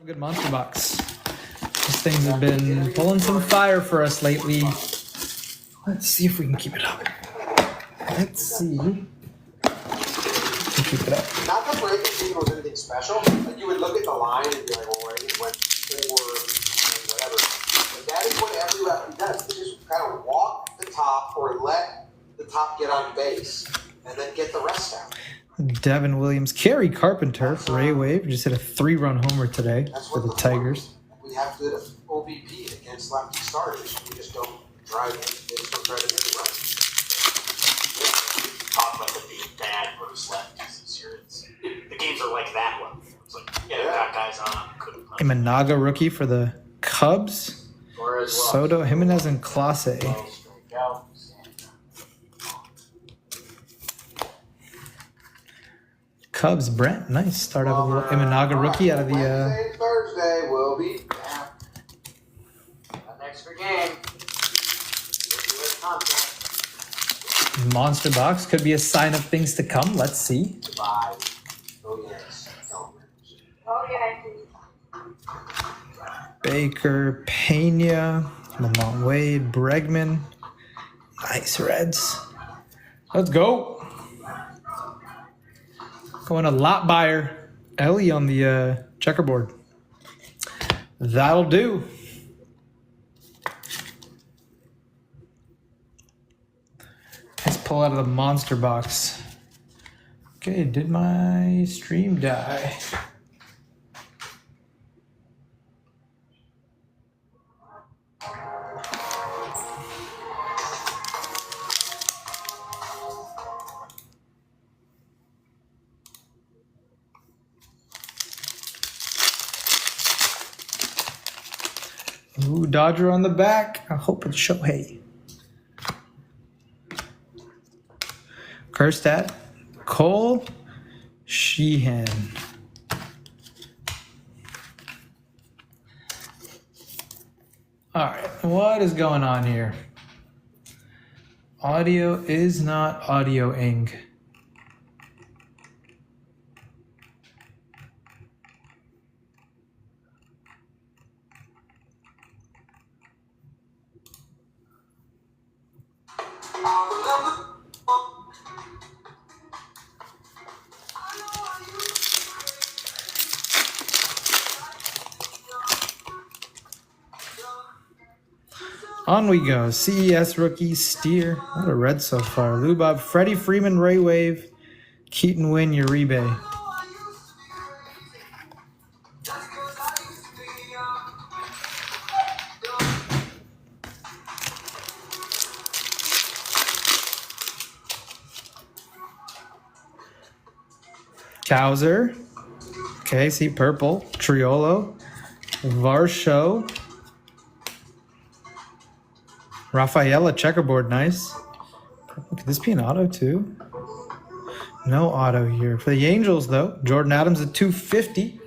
Good monster box. These things have been pulling some fire for us lately. Let's see if we can keep it up. Let's see. Keep it up. Not that break machine was anything special. Like you would look at the line and be like, "Well, it went 4 and whatever." But that is what every lefty does. They just kind of walk the top or let the top get on base and then get the rest out. Devin Williams, Kerry Carpenter, Ray Wave just hit a 3-run homer today for the Tigers. We have good OBP against lefty starters. We just don't drive in. They just don't try to hit it right. Talk about them being bad versus lefties this year. The games are like that one. It's like, yeah, they got guys on. Couldn't punch. Imanaga rookie for the Cubs. Soto, Jimenez, and Clase. Cubs, Brent, nice. Start out with a little Imanaga rookie out of the... Thursday will be back. Next game. Monster box. Could be a sign of things to come. Let's see. Oh, yes. Baker, Pena, Lamont Wade, Bregman. Nice Reds. Let's go. Going a lot buyer. Ellie on the checkerboard. That'll do. Let's pull out of the monster box. Okay, did my stream die? Ooh, Dodger on the back. I hope it's Shohei. Kerstad, Cole, Sheehan. All right, what is going on here? Audio is not audioing. On we go. CES rookie Steer. What a red so far. Lubov, Freddie Freeman, Ray Wave, Keaton Wynn, Uribe. Cowser. Okay, see purple. Triolo. Varsho. Rafaela checkerboard, nice. Could this be an auto too? No auto here. For the Angels though, Jordan Adams at 250.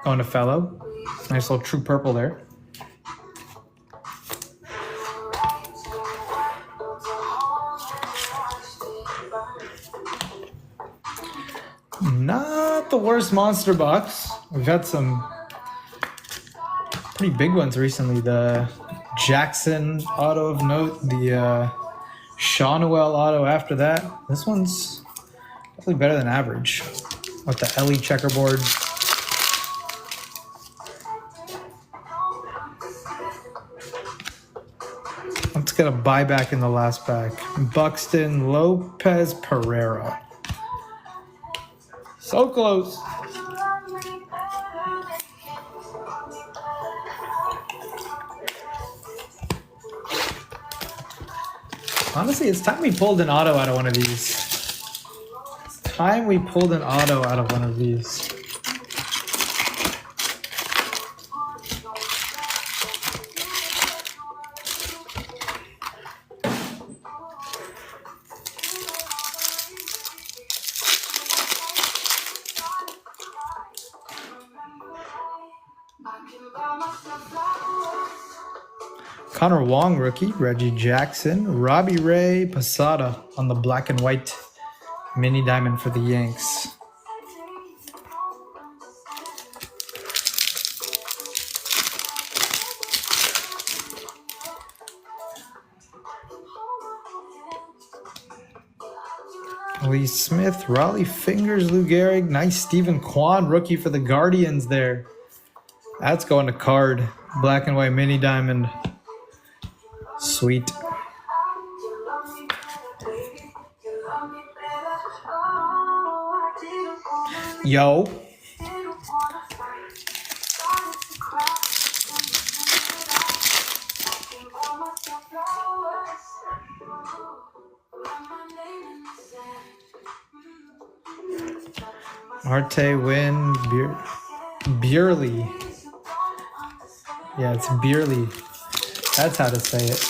Going to Fellow. Nice little true purple there. Not the worst monster box. We've had some pretty big ones recently. The Jackson auto of note, the Shawnuel auto after that. This one's definitely better than average. With the Ellie checkerboard. Let's get a buyback in the last pack. Buxton, Lopez, Pereira. So close. Honestly, it's time we pulled an auto out of one of these. It's time we pulled an auto out of one of these. Connor Wong rookie, Reggie Jackson, Robbie Ray, Posada on the black and white mini diamond for the Yanks. Lee Smith, Raleigh Fingers, Lou Gehrig. Nice Stephen Kwan, rookie for the Guardians there. That's going to card. Black and white mini diamond. Sweet. Yo. Marte Win Beerly. Yeah, it's Beerly. That's how to say it.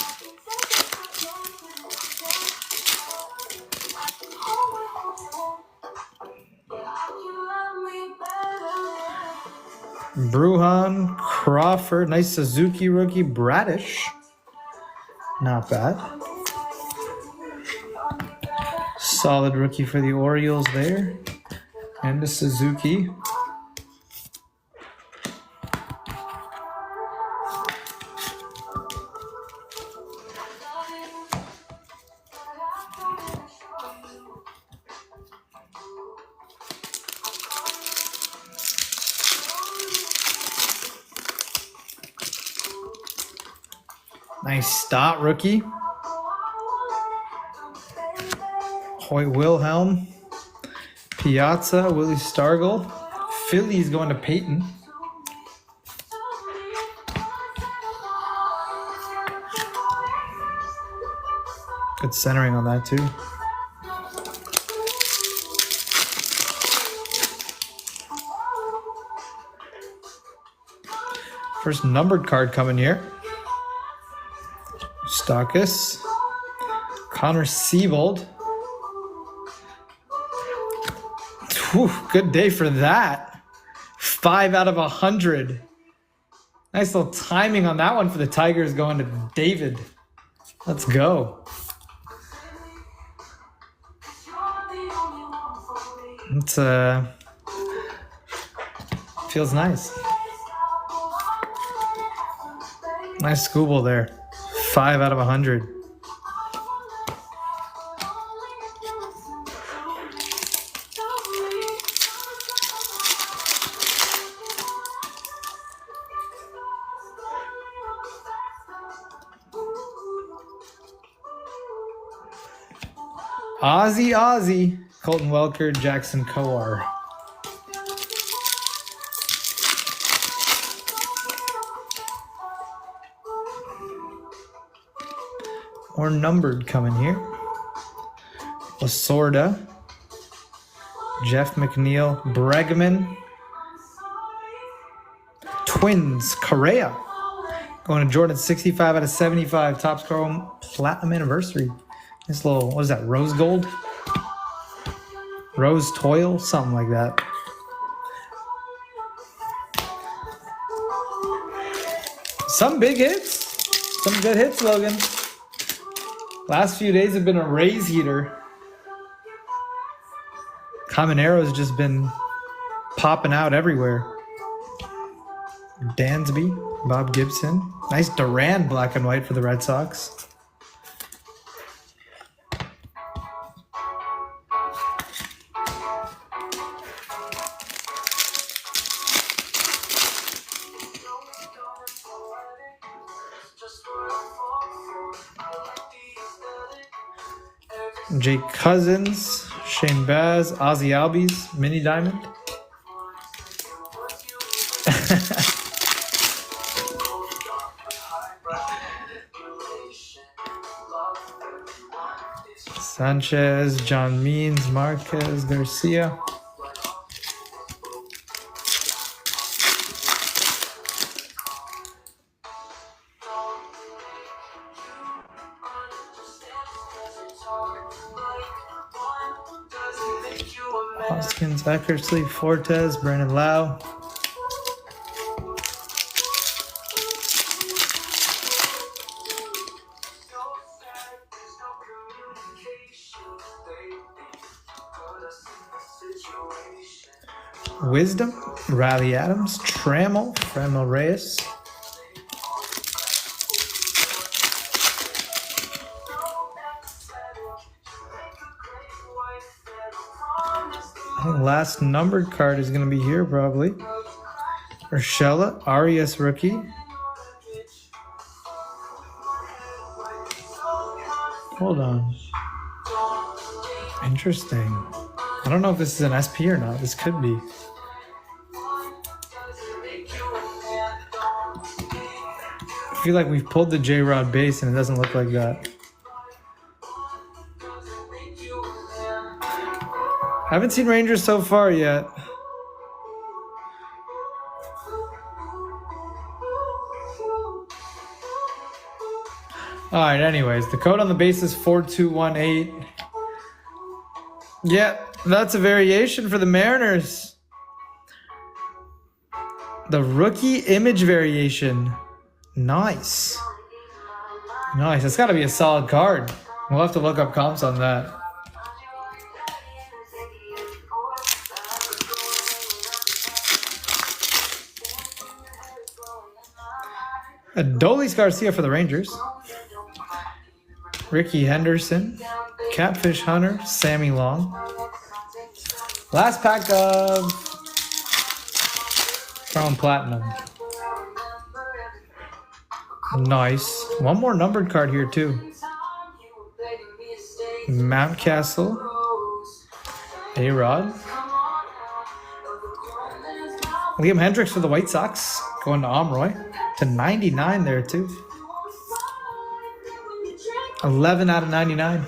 Bruhan Crawford. Nice Suzuki rookie. Bradish. Not bad. Solid rookie for the Orioles there. And the Suzuki. Nice Stott rookie. Hoyt Wilhelm. Piazza, Willie Stargell. Phillies going to Peyton. Good centering on that too. First numbered card coming here. Stockus. Connor Siebold. Whew, good day for that. 5 out of 100. Nice little timing on that one for the Tigers going to David. Let's go. It's feels nice. Nice Scooble there. 5 out of 100. Ozzy, Colton Welker, Jackson Kowar. More numbered coming here. Lasorda, Jeff McNeil, Bregman, Twins, Correa. Going to Jordan, 65 out of 75. Topps Chrome Platinum Anniversary. This little, what is that, rose gold? Rose Toil? Something like that. Some big hits. Some good hits, Logan. Last few days have been a Rays heater. Caminaro's just been popping out everywhere. Dansby, Bob Gibson. Nice Duran black and white for the Red Sox. Jake Cousins, Shane Baz, Ozzy Albies, Mini Diamond. Sanchez, John Means, Marquez, Garcia. Hoskins, Eckersley, Fortes, Brandon Lau. Wisdom, Riley Adams, Trammell, Franmil Reyes. I think last numbered card is going to be here probably. Urshela, Arias rookie. Hold on. Interesting. I don't know if this is an SP or not. This could be. I feel like we've pulled the J-Rod base and it doesn't look like that. I haven't seen Rangers so far yet. Alright, anyways, the code on the base is 4218. Yeah, that's a variation for the Mariners. The rookie image variation. Nice. Nice. That's got to be a solid card. We'll have to look up comps on that. Adolis Garcia for the Rangers. Ricky Henderson. Catfish Hunter. Sammy Long. Last pack of Chrome Platinum. Nice. One more numbered card here too. Mountcastle. A-Rod. Liam Hendricks for the White Sox. Going to Omroy. To 99 there too. 11 out of 99.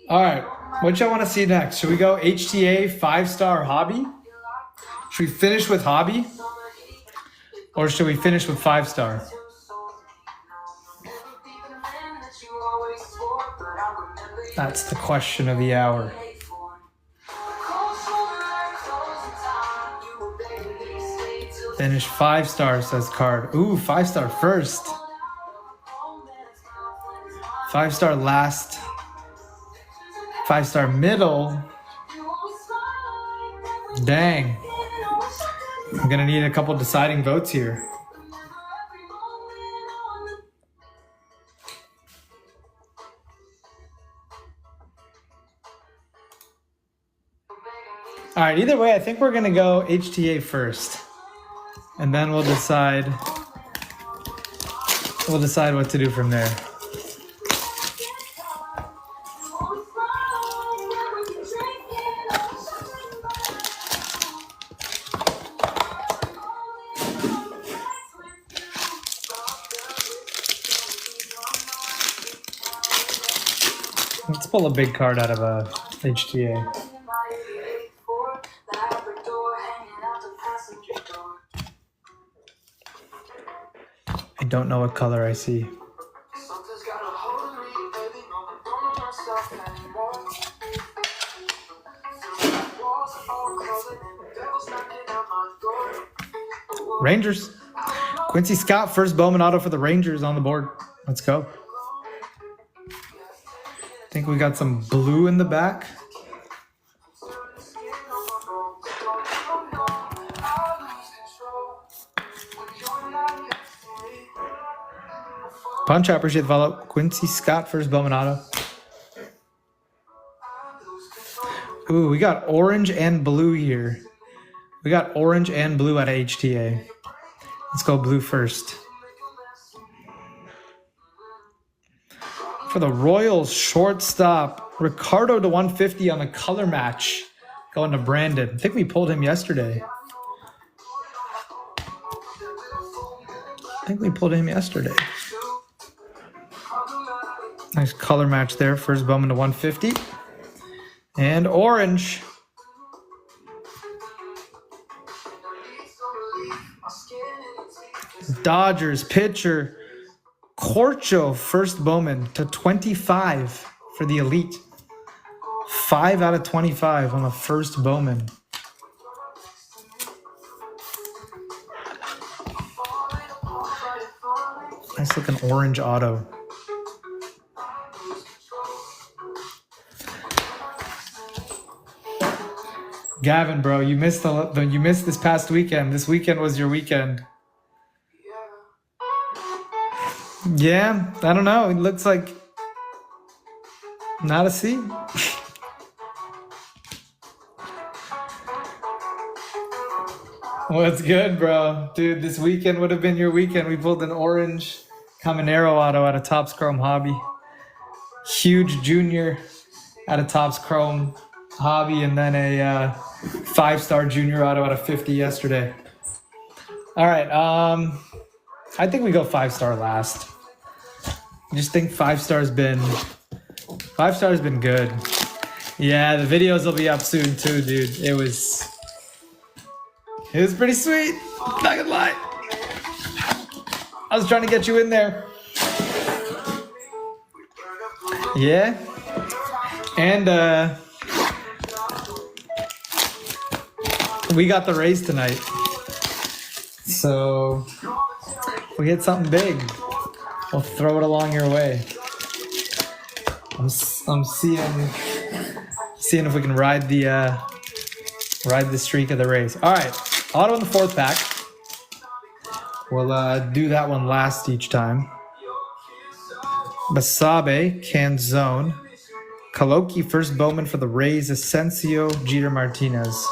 All right, what y'all want to see next? Should we go HTA 5-star hobby? Should we finish with hobby? Or should we finish with 5-star? That's the question of the hour. Finish 5-star, says card. Ooh, 5-star first. 5-star last. 5-star middle. Dang. I'm gonna need a couple deciding votes here. All right, either way, I think we're gonna go HTA first. And then we'll decide what to do from there. Let's pull a big card out of a HTA. I don't know what color I see. Rangers. Quincy Scott, first Bowman auto for the Rangers on the board. Let's go. I think we got some blue in the back. Punch, I appreciate the follow. Quincy Scott, first Bowman auto. Ooh, we got orange and blue here. We got orange and blue at HTA. Let's go blue first. For the Royals, shortstop, Ricardo to 150 on the color match. Going to Brandon. I think we pulled him yesterday. Nice color match there. First Bowman to 150. And orange. Dodgers pitcher Corcho, first Bowman to 25 for the Elite. 5 out of 25 on the first Bowman. Nice looking orange auto. Gavin, bro, you missed this past weekend. This weekend was your weekend. Yeah, I don't know. It looks like not a C. What's good, bro? Dude, this weekend would have been your weekend. We pulled an orange Caminero auto out of Topps Chrome Hobby. Huge junior out of Topps Chrome Hobby, and then a 5-star junior auto out of 50 yesterday. All right, I think we go 5-star last. I just think 5-star's been good. Yeah, the videos will be up soon too, dude. It was pretty sweet. Not gonna lie. I was trying to get you in there. Yeah. And we got the Rays tonight. So if we hit something big, we'll throw it along your way. I'm seeing if we can ride the streak of the Rays. All right, auto in the 4th pack. We'll do that one last each time. Basabe, Canzone. Kaloki, first Bowman for the Rays. Asensio, Jeter Martinez.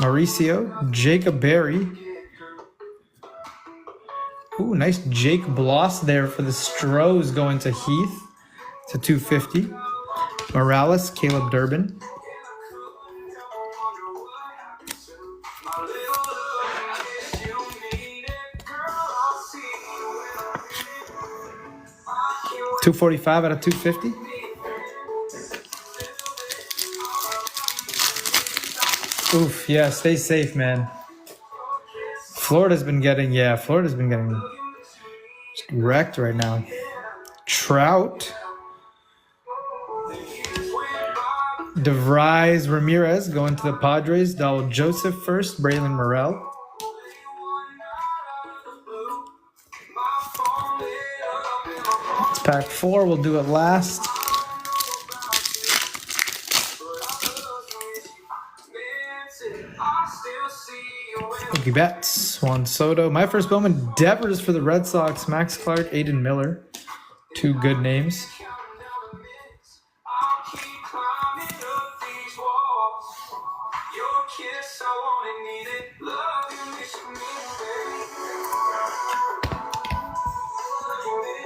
Mauricio, Jacob Berry. Ooh, nice Jake Bloss there for the Stros going to Heath to 250. Morales, Caleb Durbin. $245 out of 250. Oof, yeah, stay safe, man. Florida's been getting wrecked right now. Trout. DeVries Ramirez going to the Padres. Donald Joseph first. Braylon Morrell. It's pack 4. We'll do it last. Mookie Betts, Juan Soto. My first Bowman, Devers for the Red Sox. Max Clark, Aiden Miller. 2 good names.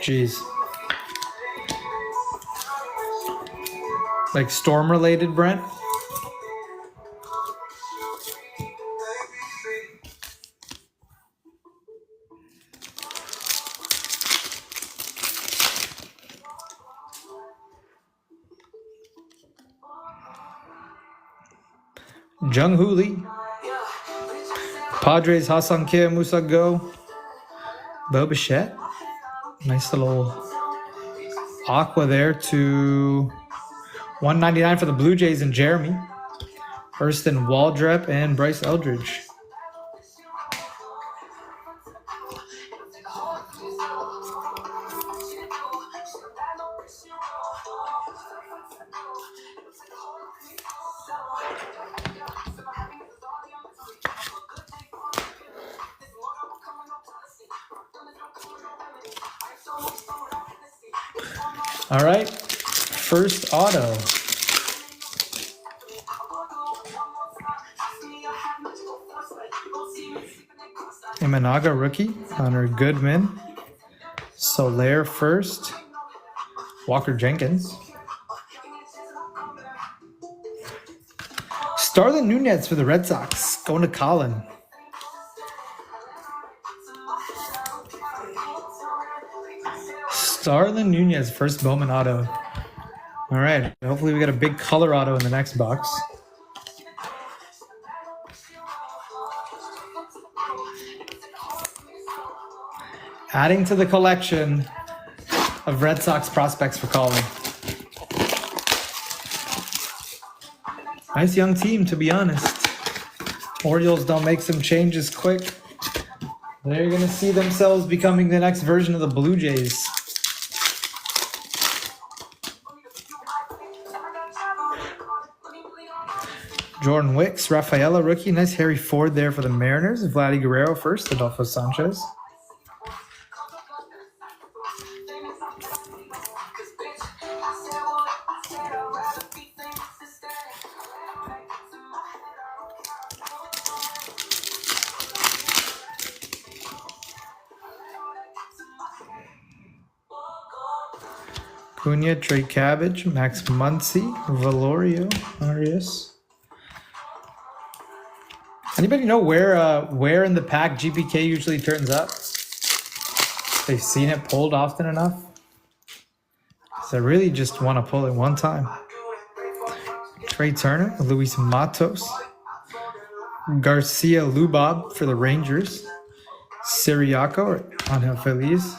Jeez. Like storm related, Brent? Jung Hoo Lee. Padres, Hassan Kim, Musa Go. Bo Bichette. Nice little aqua there to 199 for the Blue Jays and Jeremy. Hurston Waldrep and Bryce Eldridge. All right, first auto. Imanaga rookie, Hunter Goodman. Soler first. Walker Jenkins. Starlin Nunez for the Red Sox, going to Colin. Starlin Nunez, first Bowman auto. All right, hopefully we get a big color auto in the next box. Adding to the collection of Red Sox prospects for Colin. Nice young team, to be honest. Orioles don't make some changes quick. They're going to see themselves becoming the next version of the Blue Jays. Jordan Wicks, Rafaela rookie. Nice Harry Ford there for the Mariners. Vladdy Guerrero first. Adolfo Sanchez. Cunha, Trey Cabbage, Max Muncy, Valorio, Arias. Anybody know where in the pack GPK usually turns up? They've seen it pulled often enough. So I really just want to pull it one time. Trey Turner, Luis Matos, Garcia Lubob for the Rangers, Siriaco, Angel Feliz.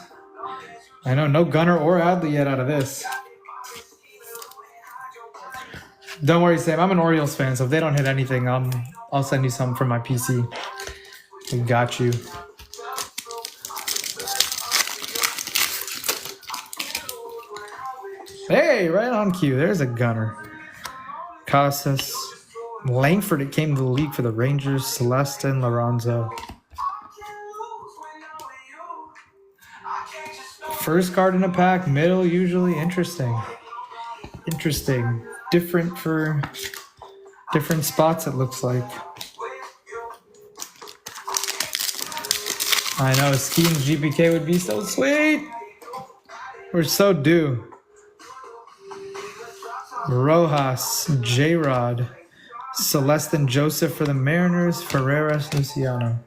I know, no Gunner or Adley yet out of this. Don't worry, Sam. I'm an Orioles fan, so if they don't hit anything, I'll send you some from my PC. We got you. Hey, right on cue. There's a Gunner. Casas. Langford, it came to the league for the Rangers. Celestin, Lorenzo. First card in a pack, middle usually. Interesting. Different for different spots, it looks like. I know, Skeens GPK would be so sweet. We're so due. Rojas, J-Rod, Celestin Joseph for the Mariners, Ferreras, Luciano.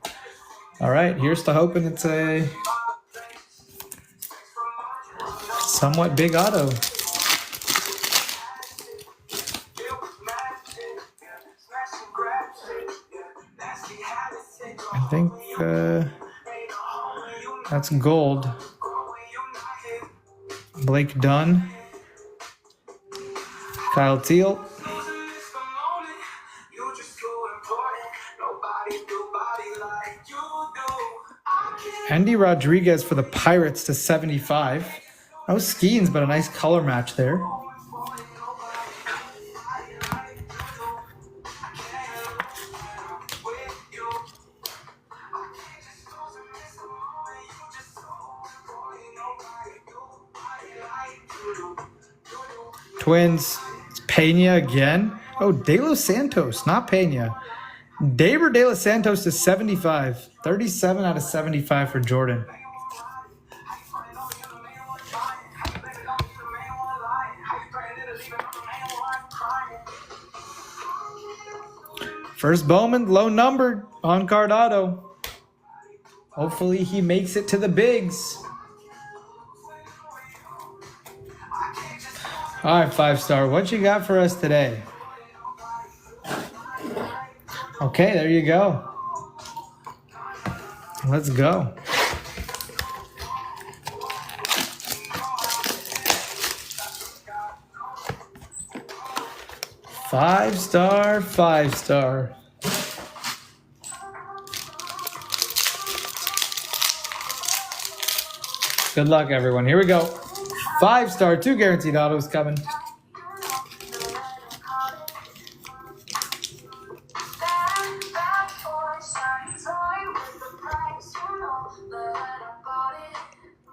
All right, here's to hoping it's a somewhat big auto. I think that's gold. Blake Dunn, Kyle Teal, Andy Rodriguez for the Pirates to 75. No Skeens, but a nice color match there. Twins, it's Pena again. Oh, De Los Santos, not Pena. Daber De Los Santos to 75. 37 out of 75 for Jordan. First Bowman, low numbered on card auto. Hopefully he makes it to the bigs. All right, 5-star. What you got for us today? Okay, there you go. Let's go. Five-star, 5-star. Good luck, everyone. Here we go. 5-star, 2 guaranteed autos coming.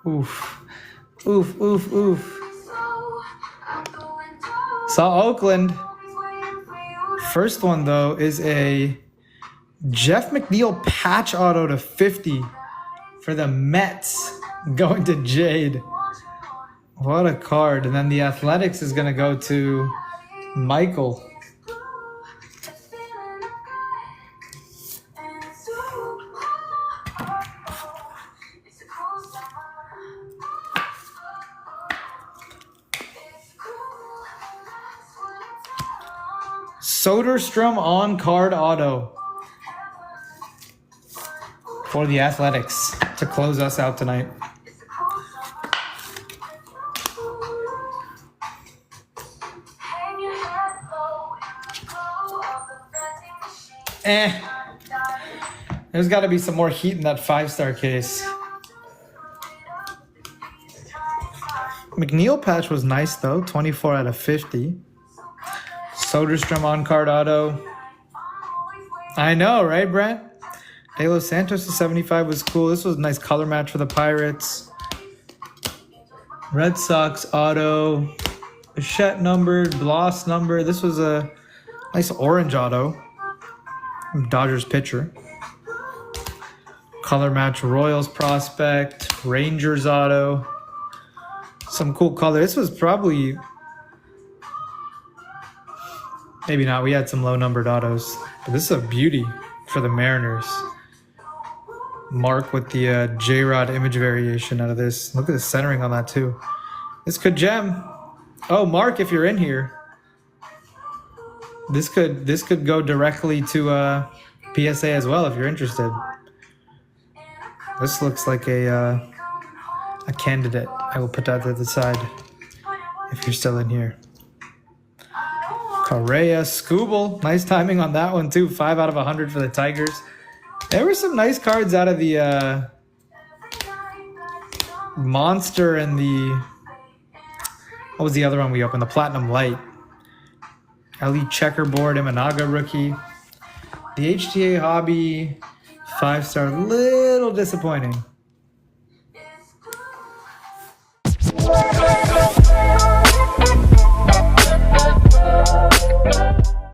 Oof. Oof, oof, oof. Saw Oakland. First one, though, is a Jeff McNeil patch auto to 50 for the Mets going to Jade. What a card. And then the Athletics is going to go to Michael. Soderstrom on card auto for the Athletics to close us out tonight. There's got to be some more heat in that 5-star case. McNeil patch was nice though, 24 out of 50. Soderstrom on card auto. I know, right, Brent? De Los Santos to 75 was cool. This was a nice color match for the Pirates. Red Sox auto. Bichette numbered. Bloss numbered. This was a nice orange auto. Dodgers pitcher. Color match Royals prospect. Rangers auto. Some cool color. This was probably... Maybe not. We had some low numbered autos. But this is a beauty for the Mariners. Mark with the J-Rod image variation out of this. Look at the centering on that too. This could gem. Oh, Mark, if you're in here, this could go directly to PSA as well if you're interested. This looks like a candidate. I will put that to the side if you're still in here. Correa, Scooble. Nice timing on that one too. 5 out of 100 for the Tigers. There were some nice cards out of the Monster and the... What was the other one we opened? The Platinum Lite. Elite Checkerboard, Imanaga rookie. The HTA Hobby 5-star. Little disappointing.